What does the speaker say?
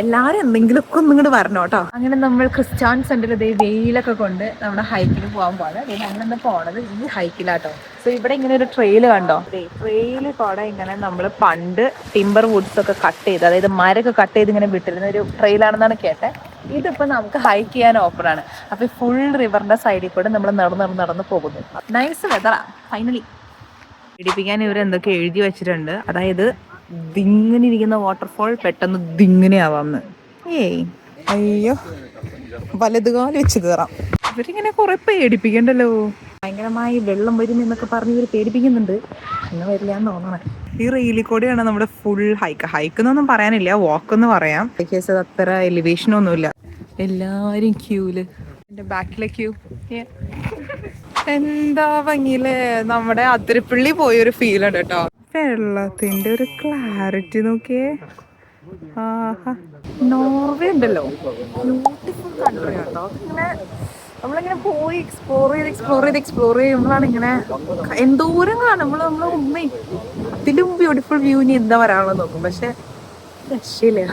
എല്ലാരും എന്തെങ്കിലുമൊക്കെ ഒന്നും ഇങ്ങോട്ട് വരണം കേട്ടോ. അങ്ങനെ നമ്മൾ ക്രിസ്ത്യൻ സെന്ററിൽ ഇതേ വെയിലൊക്കെ കൊണ്ട് നമ്മുടെ ഹൈക്കിന് പോകാൻ പോകണം. ഞങ്ങളെന്താ പോണത് ഈ ഹൈക്കിലാട്ടോ. സോ ഇവിടെ ഇങ്ങനെ ഒരു ട്രെയില് കണ്ടോ, ട്രെയില് കൂടെ ഇങ്ങനെ നമ്മൾ പണ്ട് ടിംബർ വുഡ്സ് ഒക്കെ കട്ട് ചെയ്ത്, അതായത് മരൊക്കെ കട്ട് ചെയ്ത് ഇങ്ങനെ വിട്ടിരുന്ന ഒരു ട്രെയിലാണെന്നാണ് കേട്ടെ. ഇതിപ്പോ നമുക്ക് ഹൈക്ക് ചെയ്യാൻ ഓപ്പൺ ആണ്. അപ്പൊ ഫുൾ റിവറിന്റെ സൈഡിൽ കൂടെ നമ്മൾ നടന്ന് പോകുന്നു. നൈസ് വെതറാ ഫൈനലി. പിടിപ്പിക്കാൻ ഇവരെന്തൊക്കെ എഴുതി വെച്ചിട്ടുണ്ട്, അതായത് ദിങ്ങനെ ഇരിക്കുന്ന വാട്ടർഫോൾ പെട്ടെന്ന് ദിങ്ങനെ ആവാന്ന്. ഏയ് അയ്യോ, വലതുകാലം വെച്ച് കയറാം. ഇവരിങ്ങനെ കുറെ പേടിപ്പിക്കണ്ടല്ലോ. ഭയങ്കരമായി വെള്ളം വരും എന്നൊക്കെ പറഞ്ഞ് ഇവർ പേടിപ്പിക്കുന്നുണ്ട്. ഇന്ന് വരില്ലാന്ന് തോന്നണേ. ഈ റെയിലിൽ കൂടെയാണ് നമ്മുടെ ഫുൾ ഹൈക്ക് എന്നൊന്നും പറയാനില്ല, വാക്ക് എന്ന് പറയാം. കേസ് അത്ര എലിവേഷനൊന്നുമില്ല. എല്ലാരും ക്യൂല്, എന്റെ ബാക്കിലെ ക്യൂ. എന്താ ഭംഗിയില്ലേ, നമ്മുടെ അതിരപ്പള്ളി പോയൊരു ഫീൽ ഉണ്ട് കേട്ടോ. വെള്ളത്തിന്റെ ഒരു ക്ലാരിറ്റി നോക്കിയേ. ആഹാ, നോർവേ ഉണ്ടല്ലോ, ബ്യൂട്ടിഫുൾ കൺട്രി കേട്ടോ. ഇങ്ങനെ നമ്മളിങ്ങനെ പോയി എക്സ്പ്ലോർ ചെയ്യുമ്പോഴാണ് ഇങ്ങനെ എന്തോരം കാണുമ്പോൾ നമ്മൾ ഉമ്മ ഇതിലും ബ്യൂട്ടിഫുൾ വ്യൂ ഇനി എന്താ വരാനുള്ളത് നോക്കും. പക്ഷെ രക്ഷയില്ല.